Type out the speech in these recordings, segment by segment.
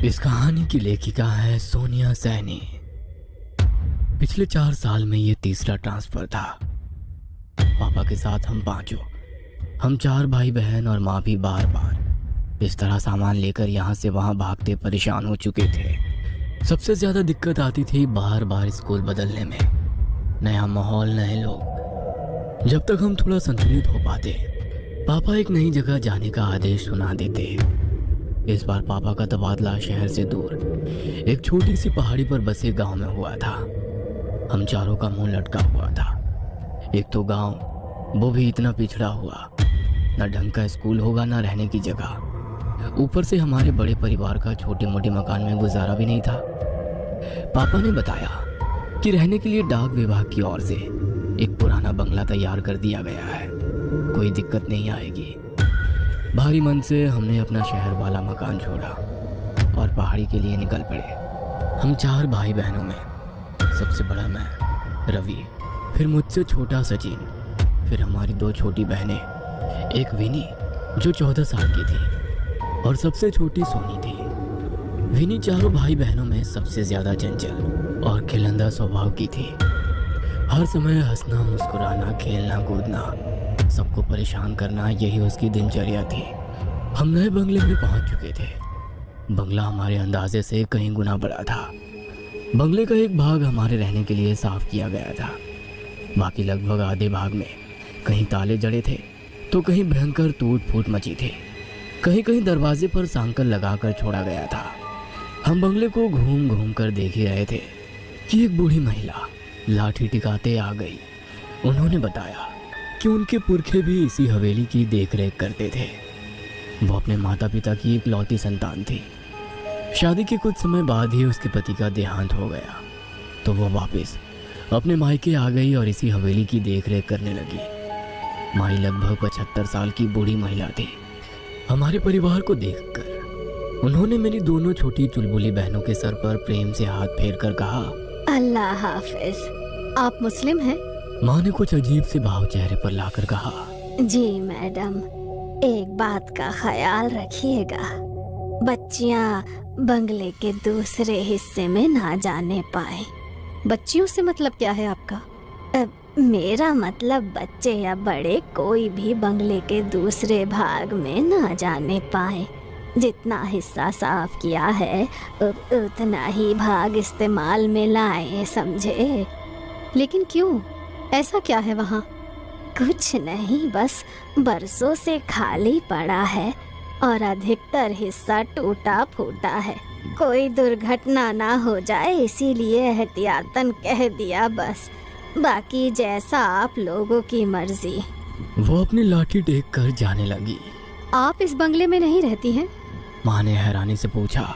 इस कहानी की लेखिका है सोनिया सैनी। पिछले 4 साल में ये तीसरा ट्रांसफर था। पापा के साथ हम 4 भाई बहन और माँ भी बार बार इस तरह सामान लेकर यहाँ से वहाँ भागते परेशान हो चुके थे। सबसे ज़्यादा दिक्कत आती थी बार बार स्कूल बदलने में। नया माहौल, नए लोग। जब तक हम थोड़ा संतुलित हो पाते, पापा एक नई जगह जाने का आदेश सुना देते। इस बार पापा का तबादला शहर से दूर एक छोटी सी पहाड़ी पर बसे गांव में हुआ था। हम चारों का मुंह लटका हुआ था। एक तो गांव, वो भी इतना पिछड़ा हुआ, ना ढंग का स्कूल होगा ना रहने की जगह। ऊपर से हमारे बड़े परिवार का छोटे मोटे मकान में गुजारा भी नहीं था। पापा ने बताया कि रहने के लिए डाक विभाग की ओर से एक पुराना बंगला तैयार कर दिया गया है, कोई दिक्कत नहीं आएगी। भारी मन से हमने अपना शहर वाला मकान छोड़ा और पहाड़ी के लिए निकल पड़े। हम 4 भाई बहनों में सबसे बड़ा मैं, रवि, फिर मुझसे छोटा सचिन, फिर हमारी 2 छोटी बहनें, एक विनी जो 14 साल की थी और सबसे छोटी सोनी थी। विनी चारों भाई बहनों में सबसे ज्यादा चंचल और खिलंदा स्वभाव की थी। हर समय हंसना, मुस्कुराना, खेलना, कूदना, सबको परेशान करना, यही उसकी दिनचर्या थी। हम नए बंगले में पहुंच चुके थे। बंगला हमारे अंदाजे से कहीं गुना बड़ा था। बंगले का एक भाग हमारे रहने के लिए साफ किया गया था। बाकी लगभग आधे भाग में कहीं ताले जड़े थे तो कहीं भयंकर टूट फूट मची थी। कहीं कहीं दरवाजे पर सांकल लगाकर छोड़ा गया था। हम बंगले को घूम घूम कर देख ही रहे थे कि एक बूढ़ी महिला लाठी टिकाते आ गई। उन्होंने बताया कि उनके पुरखे भी इसी हवेली की देखरेख करते थे। वो अपने माता पिता की इकलौती संतान थी। शादी के कुछ समय बाद ही उसके पति का देहांत हो गया तो वो वापस अपने मायके आ गई और इसी हवेली की देखरेख करने लगी। माई लगभग 75 साल की बूढ़ी महिला थी। हमारे परिवार को देखकर उन्होंने मेरी दोनों छोटी चुलबुली बहनों के सर पर प्रेम से हाथ फेर कर कहा, अल्लाह हाफिज। आप मुस्लिम हैं? माँ ने कुछ अजीब से भाव चेहरे पर लाकर कहा, जी मैडम, एक बात का ख्याल रखिएगा, बच्चियां बंगले के दूसरे हिस्से में ना जाने पाए। बच्चियों से मतलब क्या है आपका? मेरा मतलब बच्चे या बड़े कोई भी बंगले के दूसरे भाग में ना जाने पाए। जितना हिस्सा साफ किया है उतना ही भाग इस्तेमाल में लाएं, समझे? लेकिन क्यों? ऐसा क्या है वहाँ? कुछ नहीं, बस बरसों से खाली पड़ा है और अधिकतर हिस्सा टूटा फूटा है। कोई दुर्घटना ना हो जाए इसीलिए एहतियातन कह दिया बस। बाकी जैसा आप लोगों की मर्जी। वो अपनी लाठी टेक कर जाने लगी। आप इस बंगले में नहीं रहती हैं? माँ ने हैरानी से पूछा।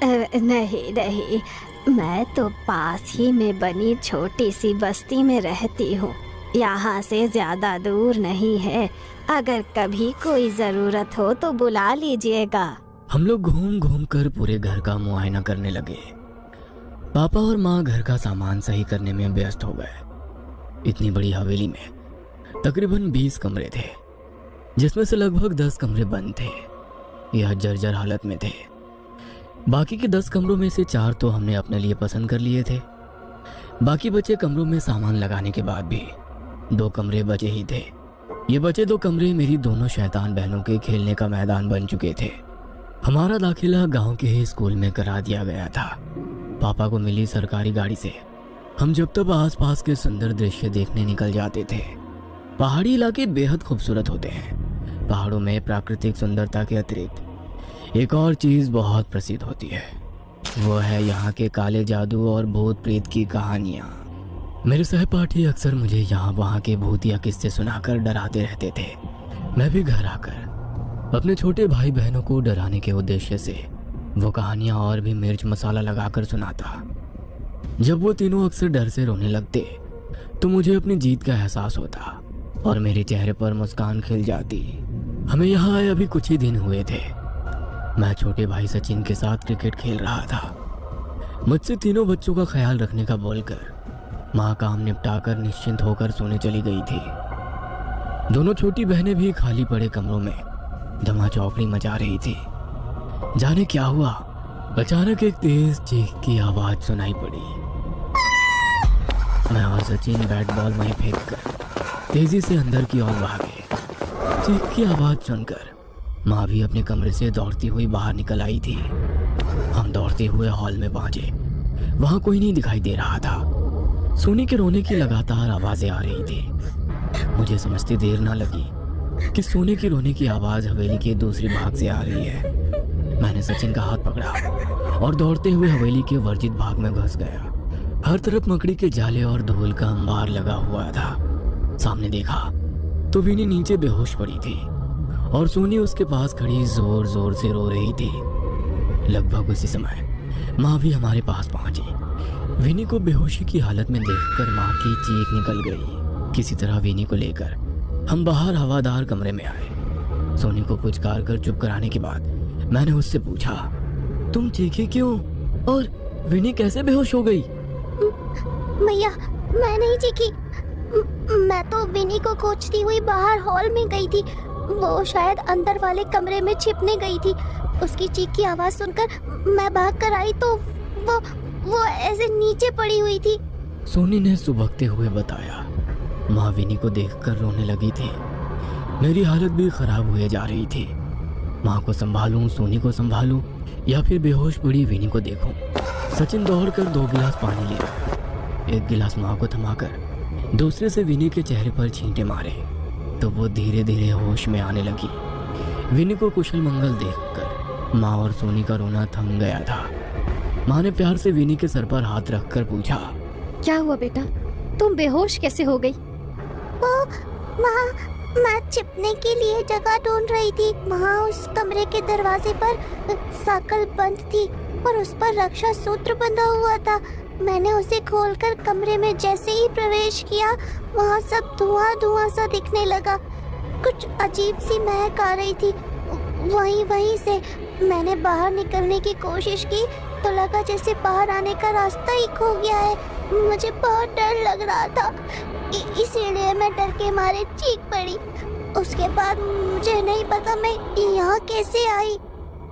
नहीं, मैं तो पास ही में बनी छोटी सी बस्ती में रहती हूँ। यहाँ से ज्यादा दूर नहीं है। अगर कभी कोई जरूरत हो तो बुला लीजिएगा। हम लोग घूम घूम कर पूरे घर का मुआयना करने लगे। पापा और माँ घर का सामान सही करने में व्यस्त हो गए। इतनी बड़ी हवेली में तकरीबन 20 कमरे थे, जिसमें से लगभग 10 कमरे बंद थे या जर्जर हालत में थे। बाकी के 10 कमरों में से 4 तो हमने अपने लिए पसंद कर लिए थे। बाकी बचे कमरों में सामान लगाने के बाद भी 2 कमरे बचे ही थे। ये बचे 2 कमरे मेरी दोनों शैतान बहनों के खेलने का मैदान बन चुके थे। हमारा दाखिला गांव के ही स्कूल में करा दिया गया था। पापा को मिली सरकारी गाड़ी से हम जब तब आसपास के सुंदर दृश्य देखने निकल जाते थे। पहाड़ी इलाके बेहद खूबसूरत होते हैं। पहाड़ों में प्राकृतिक सुंदरता के अतिरिक्त एक और चीज बहुत प्रसिद्ध होती है, वो है यहाँ के काले जादू और भूत प्रेत की कहानियाँ। मेरे सहपाठी अक्सर मुझे यहाँ वहाँ के भूतिया किस्से सुनाकर डराते रहते थे। मैं भी घर आकर अपने छोटे भाई बहनों को डराने के उद्देश्य से वो कहानियाँ और भी मिर्च मसाला लगाकर सुनाता। जब वो तीनों अक्सर डर से रोने लगते तो मुझे अपनी जीत का एहसास होता और मेरे चेहरे पर मुस्कान खिल जाती। हमें यहाँ आए अभी कुछ ही दिन हुए थे। मैं छोटे भाई सचिन के साथ क्रिकेट खेल रहा था। मुझसे तीनों बच्चों का ख्याल रखने का बोलकर माँ काम निपटाकर निश्चिंत होकर सोने चली गई थी। दोनों छोटी बहनें भी खाली पड़े कमरों में धमा चौकड़ी मचा रही थी। जाने क्या हुआ, अचानक एक तेज चीख की आवाज सुनाई पड़ी। मैं और सचिन बैट बॉल वहीं फेंक कर तेजी से अंदर की ओर भागे। चीख की आवाज सुनकर माँ भी अपने कमरे से दौड़ती हुई बाहर निकल आई थी। हम दौड़ते हुए हॉल में पहुंचे। वहां कोई नहीं दिखाई दे रहा था। सोनी के रोने की लगातार आवाजें आ रही थी। मुझे समझते देर ना लगी कि सोनी की रोने की आवाज हवेली के दूसरी भाग से आ रही है। मैंने सचिन का हाथ पकड़ा और दौड़ते हुए हवेली के वर्जित भाग में घुस गया। हर तरफ मकड़ी के जाले और धूल का अंबार लगा हुआ था। सामने देखा तो विनी नीचे बेहोश पड़ी थी और सोनी उसके पास खड़ी जोर जोर से रो रही थी। लगभग उसी समय माँ भी हमारे पास पहुंची। विनी को बेहोशी की हालत में देखकर माँ की चीख निकल गई। किसी तरह विनी को लेकर हम बाहर हवादार कमरे में आए। सोनी को पुचकार कर चुप कराने के बाद मैंने उससे पूछा, तुम चीखे क्यों और विनी कैसे बेहोश हो गई? भैया मैं नहीं चीखी, मैं तो विनी को खोजती हुई बाहर हॉल में गई थी। वो शायद अंदर वाले कमरे में छिपने गई थी। उसकी चीख की आवाज सुनकर मैं भाग कर आई तो वो ऐसे नीचे पड़ी हुई थी। सोनी ने सुबकते हुए बताया। माँ विनी को देखकर रोने लगी थी। मेरी हालत भी खराब हुए जा रही थी। माँ को संभालूं, सोनी को संभालूं या फिर बेहोश पड़ी विनी को देखूं। सचिन दौड़कर 2 गिलास पानी लिया। एक गिलास माँ को थमाकर दूसरे से विनी के चेहरे पर छींटे मारे तो वो धीरे धीरे होश में आने लगी। विनी को कुशल मंगल देखकर माँ और सोनी का रोना थम गया था। माँ ने प्यार से विनी के सर पर हाथ रखकर पूछा, क्या हुआ बेटा, तुम बेहोश कैसे हो गई? माँ, मैं छिपने के लिए जगह ढूंढ रही थी। वहाँ उस कमरे के दरवाजे पर साकल बंद थी और उस पर रक्षा सूत्र बंधा हुआ था। मैंने उसे खोलकर कमरे में जैसे ही प्रवेश किया, वहाँ सब धुआं धुआं सा दिखने लगा। कुछ अजीब सी महक आ रही थी। वहीं से मैंने बाहर निकलने की कोशिश की तो लगा जैसे बाहर आने का रास्ता ही खो गया है। मुझे बहुत डर लग रहा था, इसीलिए मैं डर के मारे चीख पड़ी। उसके बाद मुझे नहीं पता मैं यहाँ कैसे आई।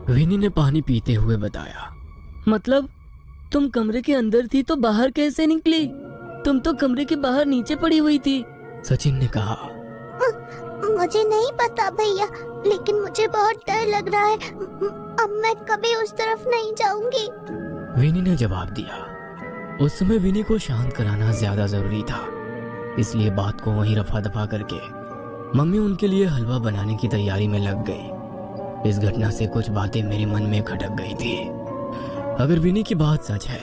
विनी ने पानी पीते हुए बताया। मतलब तुम कमरे के अंदर थी तो बाहर कैसे निकली? तुम तो कमरे के बाहर नीचे पड़ी हुई थी, सचिन ने कहा। मुझे नहीं पता भैया, लेकिन मुझे बहुत डर लग रहा है। अब मैं कभी उस तरफ नहीं जाऊंगी, विनी ने जवाब दिया। उस समय विनी को शांत कराना ज्यादा जरूरी था, इसलिए बात को वहीं रफा दफा करके मम्मी उनके लिए हलवा बनाने की तैयारी में लग गई। इस घटना से कुछ बातें मेरे मन में खटक गई थी। अगर विनी की बात सच है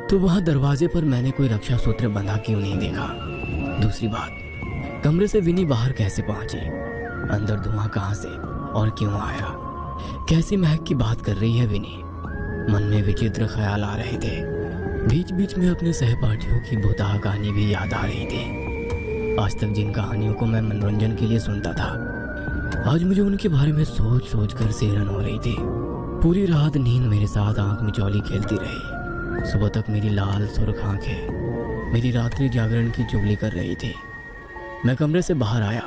तो वहां दरवाजे पर मैंने कोई रक्षा सूत्र बंधा क्यों नहीं देखा? दूसरी बात, कमरे से विनी बाहर कैसे पहुंची? अंदर धुआं कहां से और क्यों आया? कैसी महक की बात कर रही है विनी? मन में विचित्र ख्याल आ रहे थे। बीच बीच में अपने सहपाठियों की भूताह कहानी भी याद आ रही थी। आज तक जिन कहानियों को मैं मनोरंजन के लिए सुनता था, आज मुझे उनके बारे में सोच सोच कर सेहरन हो रही थी। पूरी रात नींद मेरे साथ आंख मिचौली खेलती रही। सुबह तक मेरी लाल सुर्ख आंखें मेरी रात्रि जागरण की चुगली कर रही थी। मैं कमरे से बाहर आया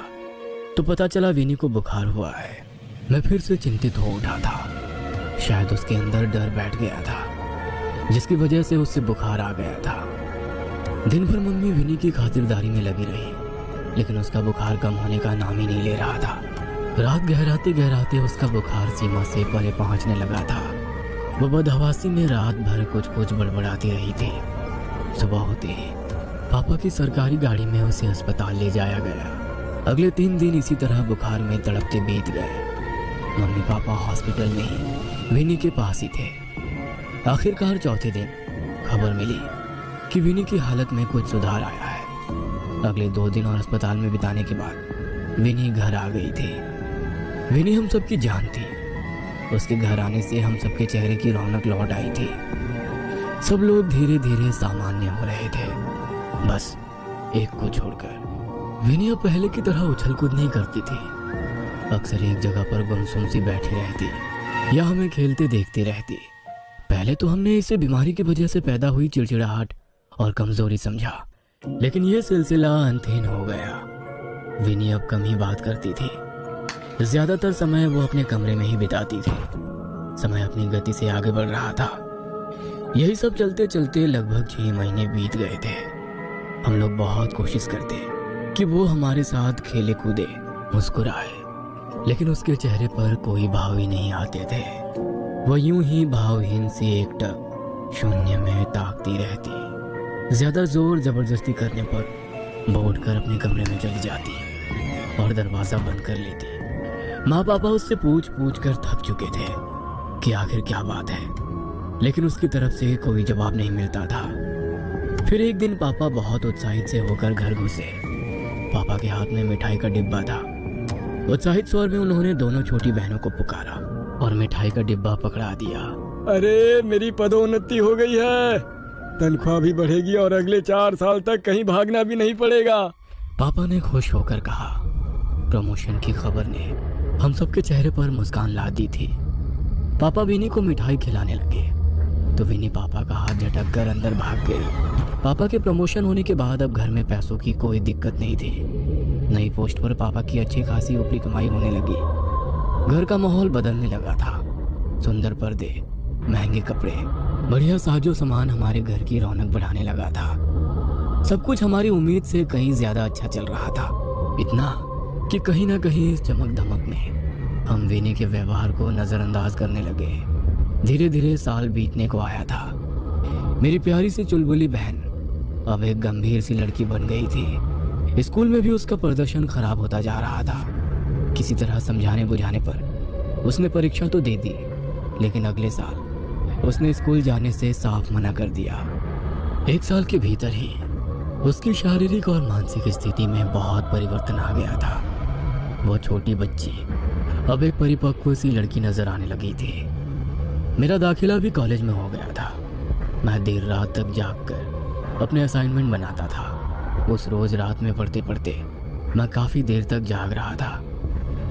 तो पता चला विनी को बुखार हुआ है। मैं फिर से चिंतित हो उठा था। शायद उसके अंदर डर बैठ गया था, जिसकी वजह से उससे बुखार आ गया था। दिन भर मम्मी विनी की खातिरदारी में लगी रही, लेकिन उसका बुखार कम होने का नाम ही नहीं ले रहा था। रात गहराते गहराते उसका बुखार सीमा से परे पहुंचने लगा था। वो बदहवासी में रात भर कुछ कुछ बड़बड़ाती रही थी। सुबह होते ही पापा की सरकारी गाड़ी में उसे अस्पताल ले जाया गया। अगले 3 दिन इसी तरह बुखार में तड़पते बीत गए। मम्मी पापा हॉस्पिटल में ही विनी के पास ही थे। आखिरकार चौथे दिन खबर मिली कि विनी की हालत में कुछ सुधार आया है। अगले 2 दिन और अस्पताल में बिताने के बाद विनी घर आ गई थी। विनी हम सबकी जान थी। उसके घर आने से हम सबके चेहरे की रौनक लौट आई थी। सब लोग धीरे धीरे सामान्य हो रहे थे, बस एक को छोड़कर। विनी अब पहले की तरह उछल कूद नहीं करती थी। अक्सर एक जगह पर गुमसुम सी बैठी रहती या हमें खेलते देखती रहती। पहले तो हमने इसे बीमारी की वजह से पैदा हुई चिड़चिड़ाहट और कमजोरी समझा, लेकिन यह सिलसिला अंतहीन हो गया। विनी अब कम ही बात करती थी। ज्यादातर समय वो अपने कमरे में ही बिताती थी। समय अपनी गति से आगे बढ़ रहा था। यही सब चलते चलते लगभग 6 महीने बीत गए थे। हम लोग बहुत कोशिश करते कि वो हमारे साथ खेले कूदे, मुस्कुराए, लेकिन उसके चेहरे पर कोई भाव ही नहीं आते थे। वो यूं ही भावहीन सी एकटक शून्य में ताकती रहती। ज्यादा जोर जबरदस्ती करने पर वो उठकर अपने कमरे में चली जाती और दरवाजा बंद कर लेती। माँ पापा उससे पूछ पूछ कर थक चुके थे कि आखिर क्या बात है, लेकिन उसकी तरफ से कोई जवाब नहीं मिलता था। फिर एक दिन पापा बहुत उत्साहित से होकर घर घुसे। पापा के हाथ में मिठाई का डिब्बा था। उत्साहित स्वर में उन्होंने दोनों छोटी बहनों को पुकारा और मिठाई का डिब्बा पकड़ा दिया। अरे मेरी पदोन्नति हो गई है, तनख्वाह भी बढ़ेगी और अगले 4 साल तक कहीं भागना भी नहीं पड़ेगा। पापा ने खुश होकर कहा। प्रमोशन की खबर ने हम सबके चेहरे पर मुस्कान ला दी थी। पापा विनी को मिठाई खिलाने लगे तो विनी पापा का हाथ झटक कर अंदर भाग गई। पापा के प्रमोशन होने के बाद अब घर में पैसों की कोई दिक्कत नहीं थी। नई पोस्ट पर पापा की अच्छी खासी ऊपरी कमाई होने लगी। घर का माहौल बदलने लगा था। सुंदर पर्दे, महंगे कपड़े, बढ़िया साजो सामान हमारे घर की रौनक बढ़ाने लगा था। सब कुछ हमारी उम्मीद से कहीं ज्यादा अच्छा चल रहा था। इतना कि कहीं ना कहीं इस चमक धमक में हम विनी के व्यवहार को नजरअंदाज करने लगे। धीरे धीरे साल बीतने को आया था। मेरी प्यारी सी चुलबुली बहन अब एक गंभीर सी लड़की बन गई थी। स्कूल में भी उसका प्रदर्शन खराब होता जा रहा था। किसी तरह समझाने बुझाने पर उसने परीक्षा तो दे दी, लेकिन अगले साल उसने स्कूल जाने से साफ मना कर दिया। 1 साल के भीतर ही उसकी शारीरिक और मानसिक स्थिति में बहुत परिवर्तन आ गया था। वो छोटी बच्ची अब एक परिपक्व सी लड़की नजर आने लगी थी। मेरा दाखिला भी कॉलेज में हो गया था। मैं देर रात तक जाग कर अपने असाइनमेंट बनाता था। उस रोज रात में पढ़ते पढ़ते मैं काफ़ी देर तक जाग रहा था।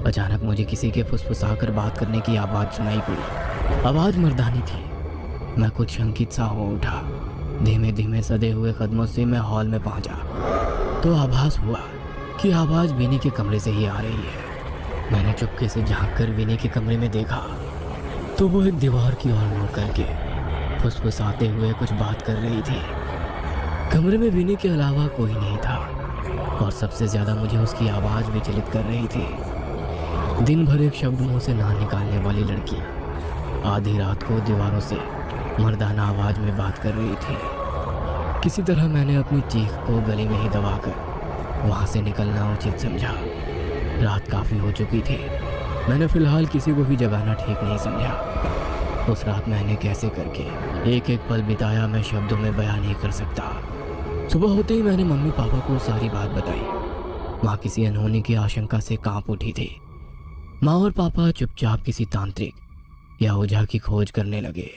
अचानक मुझे किसी के फुसफुसाकर बात करने की आवाज़ सुनाई पड़ी। आवाज़ मर्दानी थी। मैं कुछ शंकित सा हो उठा। धीमे धीमे सदे हुए कदमों से मैं हॉल में पहुंचा तो आभास हुआ कि आवाज़ विनी के कमरे से ही आ रही है। मैंने चुपके से झांक कर विनी के कमरे में देखा तो वो एक दीवार की ओर मुड़ करके फुसफुसाते हुए कुछ बात कर रही थी। कमरे में विनी के अलावा कोई नहीं था और सबसे ज़्यादा मुझे उसकी आवाज़ विचलित कर रही थी। दिन भर एक शब्द मुंह से ना निकालने वाली लड़की आधी रात को दीवारों से मर्दाना आवाज़ में बात कर रही थी। किसी तरह मैंने अपनी चीख को गले में ही दबाकर वहाँ से निकलना उचित समझा। रात काफ़ी हो चुकी थी। मैंने फ़िलहाल किसी को भी जगाना ठीक नहीं समझा। उस रात मैंने कैसे करके एक एक पल बिताया मैं शब्दों में बयान नहीं कर सकता। सुबह होते ही मैंने मम्मी पापा को सारी बात बताई। माँ किसी अनहोनी की आशंका से कांप उठी थी। माँ और पापा चुपचाप किसी तांत्रिक या ओझा की खोज करने लगे।